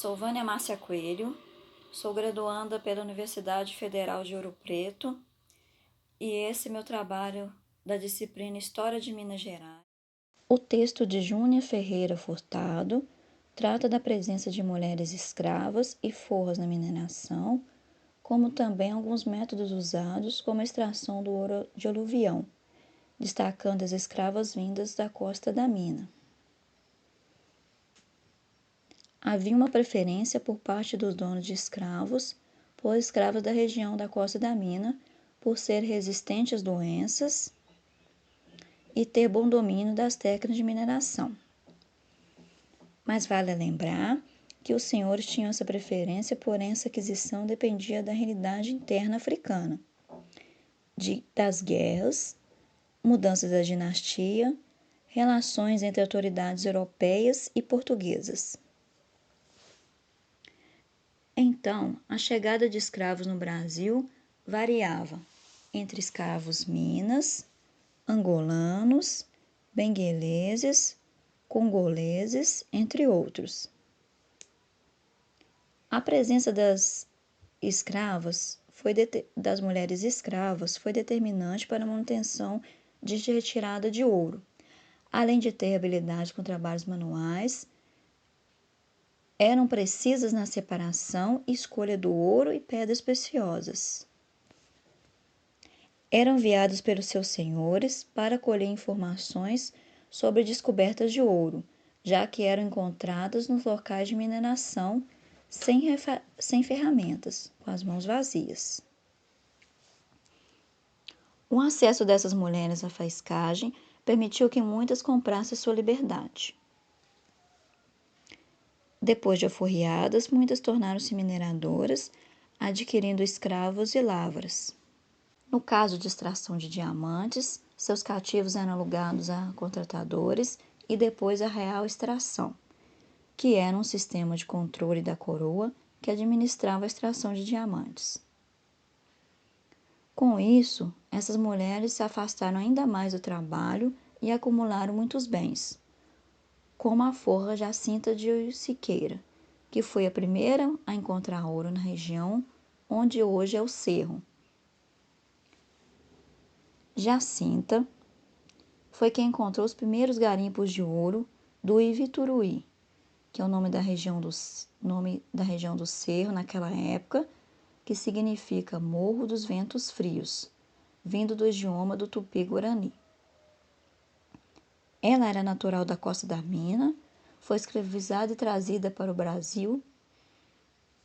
Sou Vânia Márcia Coelho, sou graduanda pela Universidade Federal de Ouro Preto e esse é meu trabalho da disciplina História de Minas Gerais. O texto de Júnia Ferreira Furtado trata da presença de mulheres escravas e forras na mineração, como também alguns métodos usados como a extração do ouro de aluvião, destacando as escravas vindas da costa da mina. Havia uma preferência por parte dos donos de escravos por escravos da região da costa da mina, por ser resistente às doenças e ter bom domínio das técnicas de mineração. Mas vale lembrar que os senhores tinham essa preferência, porém essa aquisição dependia da realidade interna africana, das guerras, mudanças da dinastia, relações entre autoridades europeias e portuguesas. Então, a chegada de escravos no Brasil variava entre escravos minas, angolanos, bengueleses, congoleses, entre outros. A presença das mulheres escravas foi determinante para a manutenção de retirada de ouro, além de ter habilidade com trabalhos manuais. Eram precisas na separação e escolha do ouro e pedras preciosas. Eram enviados pelos seus senhores para colher informações sobre descobertas de ouro, já que eram encontradas nos locais de mineração sem ferramentas, com as mãos vazias. O acesso dessas mulheres à faiscagem permitiu que muitas comprassem sua liberdade. Depois de alforriadas, muitas tornaram-se mineradoras, adquirindo escravos e lavras. No caso de extração de diamantes, seus cativos eram alugados a contratadores e depois a real extração, que era um sistema de controle da coroa que administrava a extração de diamantes. Com isso, essas mulheres se afastaram ainda mais do trabalho e acumularam muitos bens, como a forra Jacinta de Siqueira, que foi a primeira a encontrar ouro na região onde hoje é o Cerro. Jacinta foi quem encontrou os primeiros garimpos de ouro do Ivituruí, que é o nome da região do Cerro naquela época, que significa Morro dos Ventos Frios, vindo do idioma do Tupi-Guarani. Ela era natural da costa da mina, foi escravizada e trazida para o Brasil.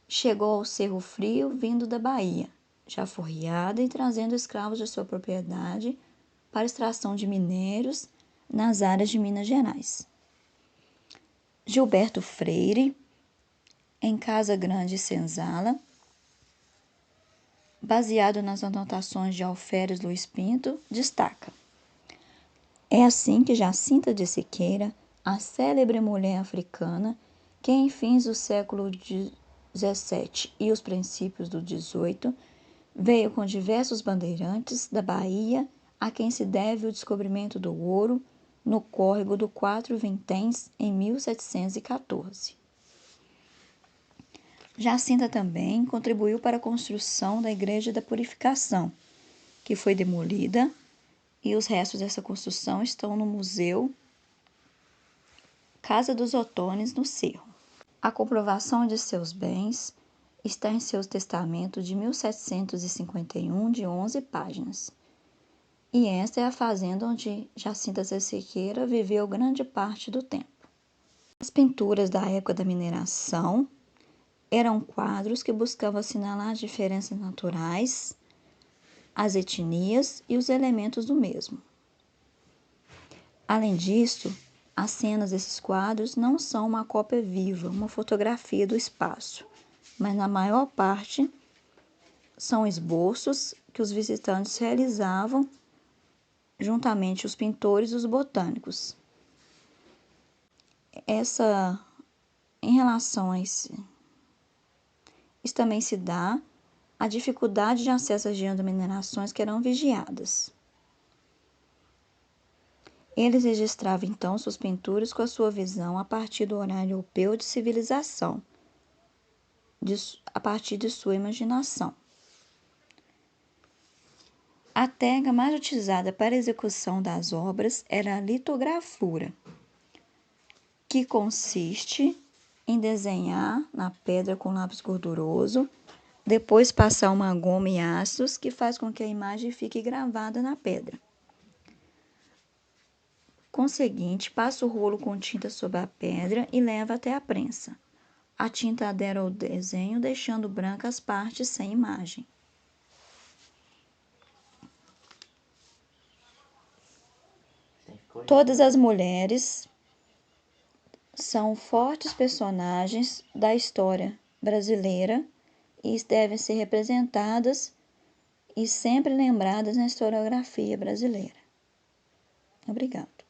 Chegou ao Cerro Frio vindo da Bahia, já forriada e trazendo escravos de sua propriedade para extração de minérios nas áreas de Minas Gerais. Gilberto Freire, em Casa Grande e Senzala, baseado nas anotações de Alferes Luiz Pinto, destaca: é assim que Jacinta de Siqueira, a célebre mulher africana, que em fins do século XVII e os princípios do XVIII, veio com diversos bandeirantes da Bahia, a quem se deve o descobrimento do ouro no córrego do Quatro Vinténs em 1714. Jacinta também contribuiu para a construção da Igreja da Purificação, que foi demolida, e os restos dessa construção estão no Museu Casa dos Otones, no Cerro. A comprovação de seus bens está em seu testamento de 1751, de 11 páginas. E esta é a fazenda onde Jacinta de Siqueira viveu grande parte do tempo. As pinturas da época da mineração eram quadros que buscavam assinalar as diferenças naturais, as etnias e os elementos do mesmo. Além disso, as cenas desses quadros não são uma cópia viva, uma fotografia do espaço, mas na maior parte são esboços que os visitantes realizavam juntamente os pintores e os botânicos. Em relação a isso também se dá a dificuldade de acesso às minerações que eram vigiadas. Eles registravam então suas pinturas com a sua visão a partir do horário europeu de civilização, a partir de sua imaginação. A técnica mais utilizada para a execução das obras era a litografura, que consiste em desenhar na pedra com lápis gorduroso, depois passar uma goma e ácidos que faz com que a imagem fique gravada na pedra. Conseguinte, passa o rolo com tinta sobre a pedra e leva até a prensa. A tinta adere ao desenho, deixando brancas as partes sem imagem. Todas as mulheres são fortes personagens da história brasileira e devem ser representadas e sempre lembradas na historiografia brasileira. Obrigada.